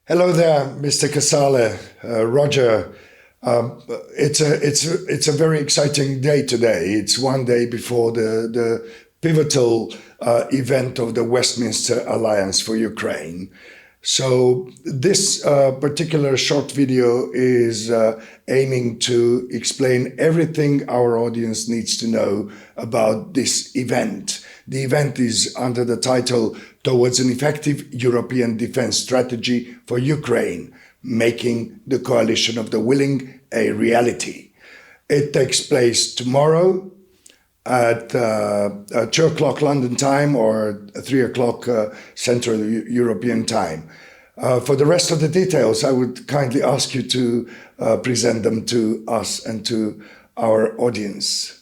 Hello there, Mr. Casale, Roger. It's a very exciting day today. It's one day before the pivotal event of the Westminster Alliance for Ukraine. So this particular short video is aiming to explain everything our audience needs to know about this event. The event is under the title Towards an Effective European Defense Strategy for Ukraine, Making the Coalition of the Willing a Reality. It takes place tomorrow at 2 o'clock London time or 3 o'clock Central European time. For the rest of the details, I would kindly ask you to present them to us and to our audience.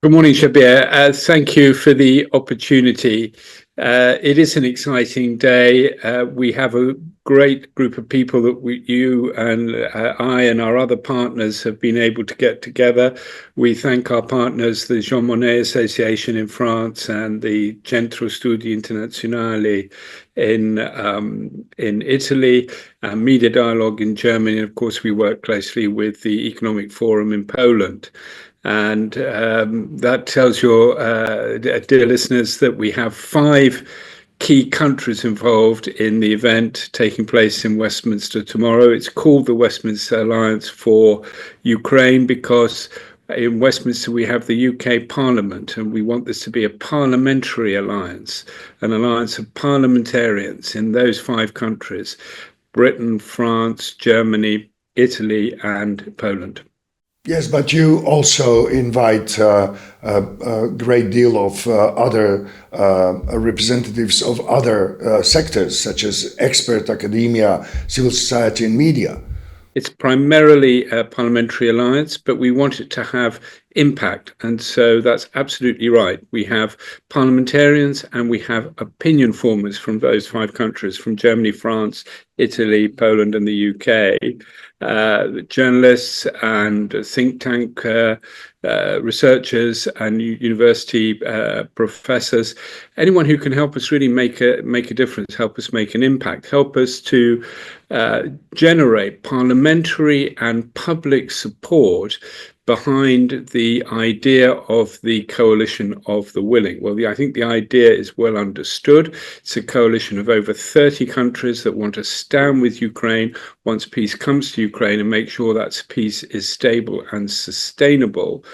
Good morning, Shabir. Thank you for the opportunity. It is an exciting day. We have a great group of people that you and I and our other partners have been able to get together. We thank our partners, the Jean Monnet Association in France and the Centro Studi Internazionali in Italy, and Media Dialogue in Germany. And of course, we work closely with the Economic Forum in Poland. And that tells your dear listeners that we have 5 key countries involved in the event taking place in Westminster tomorrow. It's called the Westminster Alliance for Ukraine because in Westminster we have the UK Parliament, and we want this to be a parliamentary alliance, an alliance of parliamentarians in those 5 countries: Britain, France, Germany, Italy, and Poland. Yes, but you also invite a great deal of other representatives of other sectors, such as expert academia, civil society, and media. It's primarily a parliamentary alliance, but we want it to have impact. And so that's absolutely right. We have parliamentarians and we have opinion formers from those 5 countries, from Germany, France, Italy, Poland, and the UK. Journalists and think tank researchers and university professors, anyone who can help us really make a difference, help us make an impact, help us to generate parliamentary and public support behind the idea of the coalition of the willing. Well, I think the idea is well understood. It's a coalition of over 30 countries that want to stand with Ukraine once peace comes to Ukraine and make sure that peace is stable and sustainable.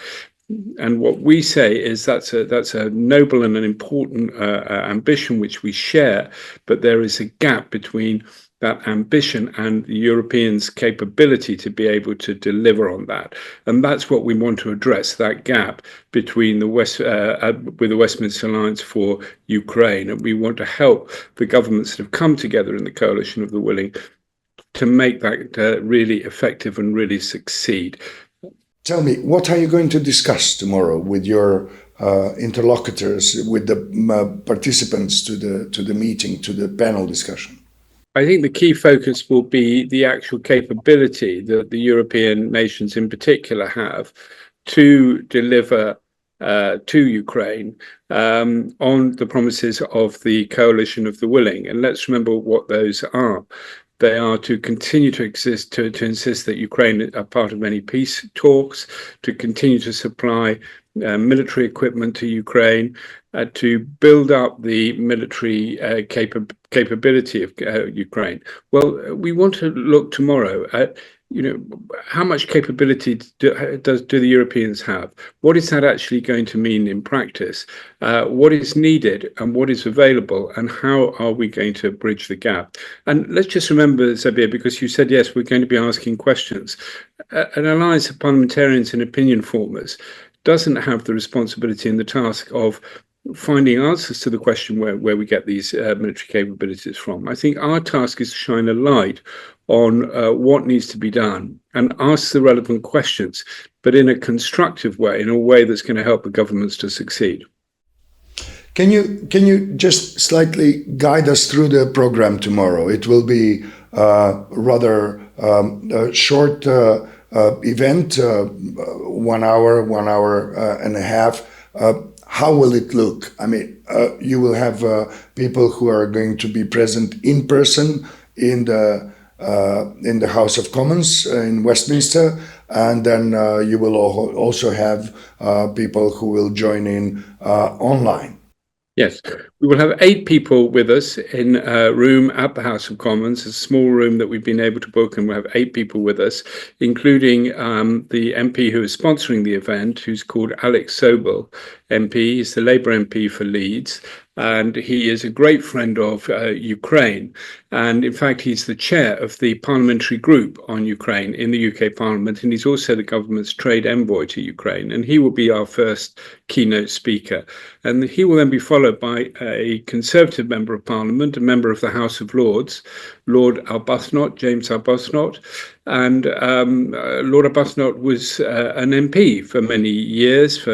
And what we say is that's a noble and an important ambition which we share, but there is a gap between that ambition and the Europeans' capability to be able to deliver on that. And that's what we want to address, that gap between with the Westminster Alliance for Ukraine. And we want to help the governments that have come together in the coalition of the willing to make that really effective and really succeed. Tell me, what are you going to discuss tomorrow with your interlocutors, with the participants to the meeting, to the panel discussion? I think the key focus will be the actual capability that the European nations in particular have to deliver to Ukraine on the promises of the coalition of the willing. And let's remember what those are. They are to continue to exist, to insist that Ukraine are part of any peace talks, to continue to supply military equipment to Ukraine, to build up the military capability of Ukraine. Well, we want to look tomorrow at, how much capability do the Europeans have? What is that actually going to mean in practice? What is needed and what is available, and how are we going to bridge the gap? And let's just remember, Zabir, because you said, yes, we're going to be asking questions. An alliance of parliamentarians and opinion formers doesn't have the responsibility and the task of finding answers to the question where we get these military capabilities from. I think our task is to shine a light on what needs to be done and ask the relevant questions, but in a constructive way, in a way that's going to help the governments to succeed. Can you just slightly guide us through the program tomorrow? It will be rather a short event, 1 hour and a half. How will it look? I mean, you will have people who are going to be present in person in the House of Commons in Westminster, and then you will also have people who will join in online. Yes, we will have 8 people with us in a room at the House of Commons, a small room that we've been able to book, and we'll have 8 people with us, including the MP who is sponsoring the event, who's called Alex Sobel MP. He's the Labour MP for Leeds, and he is a great friend of Ukraine. And in fact, he's the chair of the parliamentary group on Ukraine in the UK Parliament, and he's also the government's trade envoy to Ukraine. And he will be our first keynote speaker. And he will then be followed by a Conservative member of Parliament, a member of the House of Lords, Lord Arbuthnot, James Arbuthnot. And Lord Arbuthnot was an MP for many years,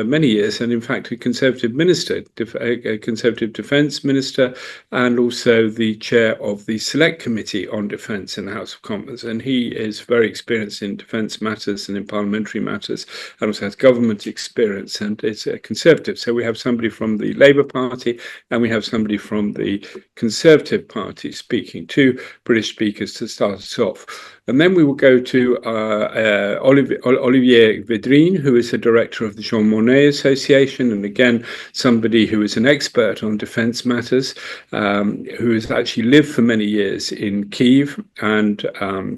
and in fact a Conservative minister, a Conservative Defence Minister, and also the chair of the Select Committee on Defence in the House of Commons. And he is very experienced in defence matters and in parliamentary matters, and also has government experience, and is a Conservative. So we have somebody from the Labour Party, and we have somebody from the Conservative Party speaking, 2 British speakers to start us off. And then we will go to Olivier Vedrine, who is the director of the Jean Monnet Association, and again, somebody who is an expert on defence matters, who has actually lived for many years in Kyiv and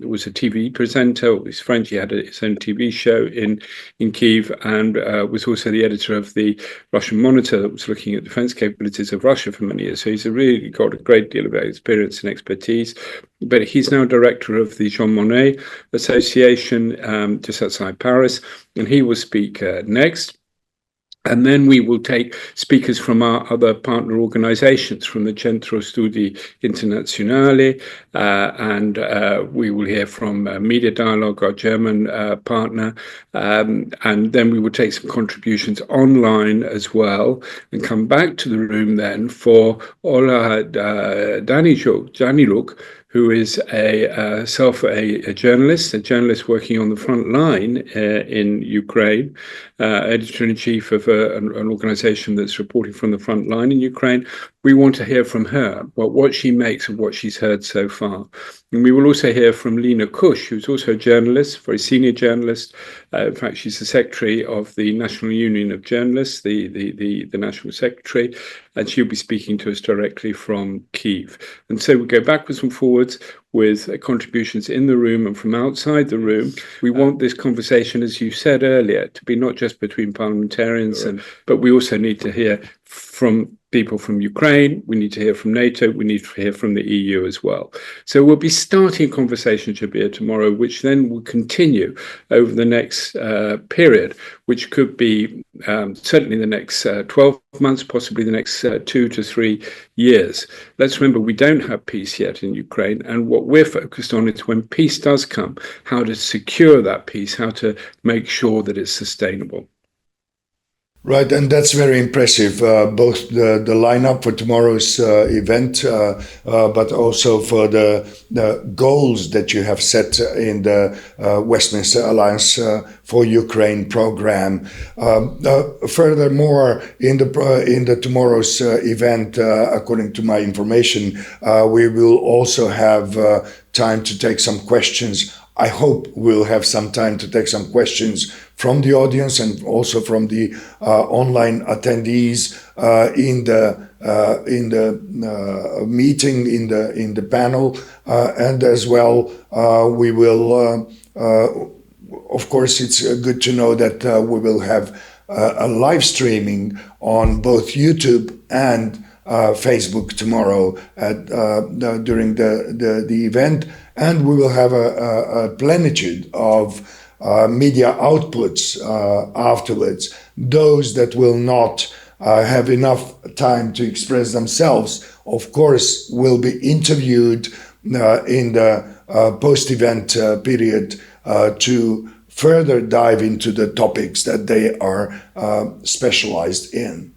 was a TV presenter. He's French, he had his own TV show in Kyiv, and was also the editor of the Russian Monitor that was looking at defence capabilities of Russia for many years. So he's really got a great deal of experience and expertise. But he's now director of the Jean Monnet Association just outside Paris, and he will speak next. And then we will take speakers from our other partner organizations, from the Centro Studi Internazionale, and we will hear from Media Dialogue, our German partner, and then we will take some contributions online as well, and come back to the room then for Ola Daniluk, who is a journalist working on the front line in Ukraine, editor-in-chief of an organization that's reporting from the front line in Ukraine. We want to hear from her, what she makes of what she's heard so far. And we will also hear from Lena Kush, who's also a journalist, very senior journalist. In fact, she's the secretary of the National Union of Journalists, the national secretary, and she'll be speaking to us directly from Kyiv. And so we go backwards and forwards with contributions in the room and from outside the room. We want this conversation, as you said earlier, to be not just between parliamentarians, but we also need to hear from people from Ukraine, we need to hear from NATO, we need to hear from the EU as well. So we'll be starting a conversation, Shabir, tomorrow, which then will continue over the next period, which could be certainly the next 12 months, possibly the next 2 to 3 years. Let's remember, we don't have peace yet in Ukraine, and what we're focused on is when peace does come, how to secure that peace, how to make sure that it's sustainable. Right, and that's very impressive, both the lineup for tomorrow's event, but also for the goals that you have set in the Westminster Alliance for Ukraine program. Furthermore, in the tomorrow's event, according to my information, we will also have time to take some questions. I hope we'll have some time to take some questions from the audience and also from the online attendees in the meeting, in the panel, and as well we will. Of course, it's good to know that we will have a live streaming on both YouTube and Facebook tomorrow during the event, and we will have a plenitude of media outputs afterwards. Those that will not have enough time to express themselves, of course, will be interviewed in the post-event period to further dive into the topics that they are specialized in.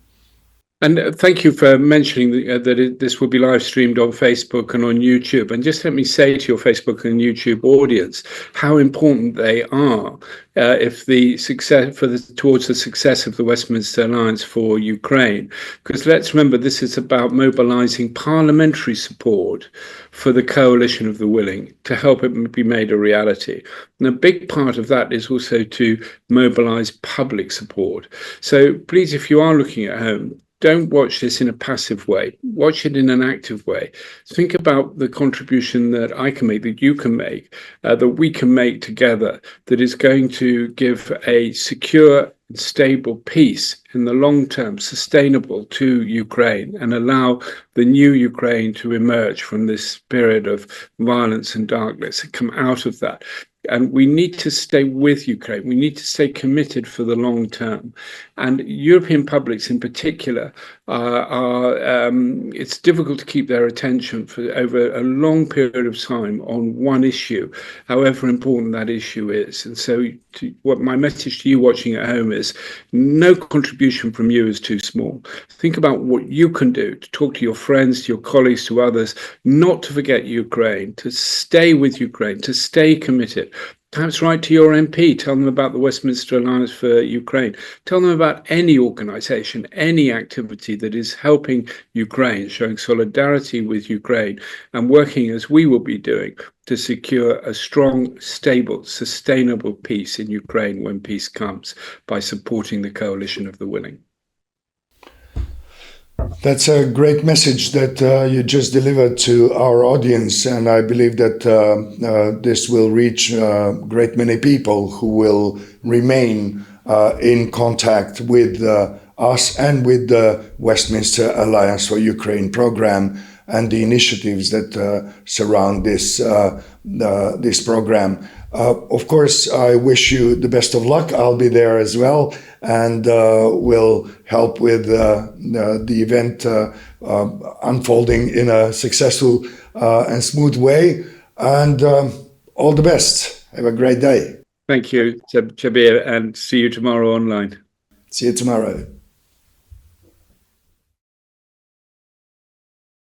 And thank you for mentioning that this will be live streamed on Facebook and on YouTube. And just let me say to your Facebook and YouTube audience how important they are if the success towards the success of the Westminster Alliance for Ukraine. Because let's remember, this is about mobilizing parliamentary support for the coalition of the willing to help it be made a reality. And a big part of that is also to mobilize public support. So please, if you are looking at home, don't watch this in a passive way. Watch it in an active way. Think about the contribution that I can make, that you can make, that we can make together, that is going to give a secure and stable peace in the long term, sustainable to Ukraine, and allow the new Ukraine to emerge from this period of violence and darkness and come out of that. And we need to stay with Ukraine. We need to stay committed for the long term. And European publics in particular it's difficult to keep their attention for over a long period of time on one issue, however important that issue is. And so what my message to you watching at home is, no contribution from you is too small. Think about what you can do to talk to your friends, to your colleagues, to others, not to forget Ukraine, to stay with Ukraine, to stay committed. Perhaps write to your MP, tell them about the Westminster Alliance for Ukraine. Tell them about any organisation, any activity that is helping Ukraine, showing solidarity with Ukraine and working as we will be doing to secure a strong, stable, sustainable peace in Ukraine when peace comes, by supporting the coalition of the willing. That's a great message that you just delivered to our audience, and I believe that this will reach a great many people who will remain in contact with us and with the Westminster Alliance for Ukraine program and the initiatives that surround this program. Of course, I wish you the best of luck. I'll be there as well, and will help with the event unfolding in a successful and smooth way. And all the best. Have a great day. Thank you, Chabir, and see you tomorrow online. See you tomorrow.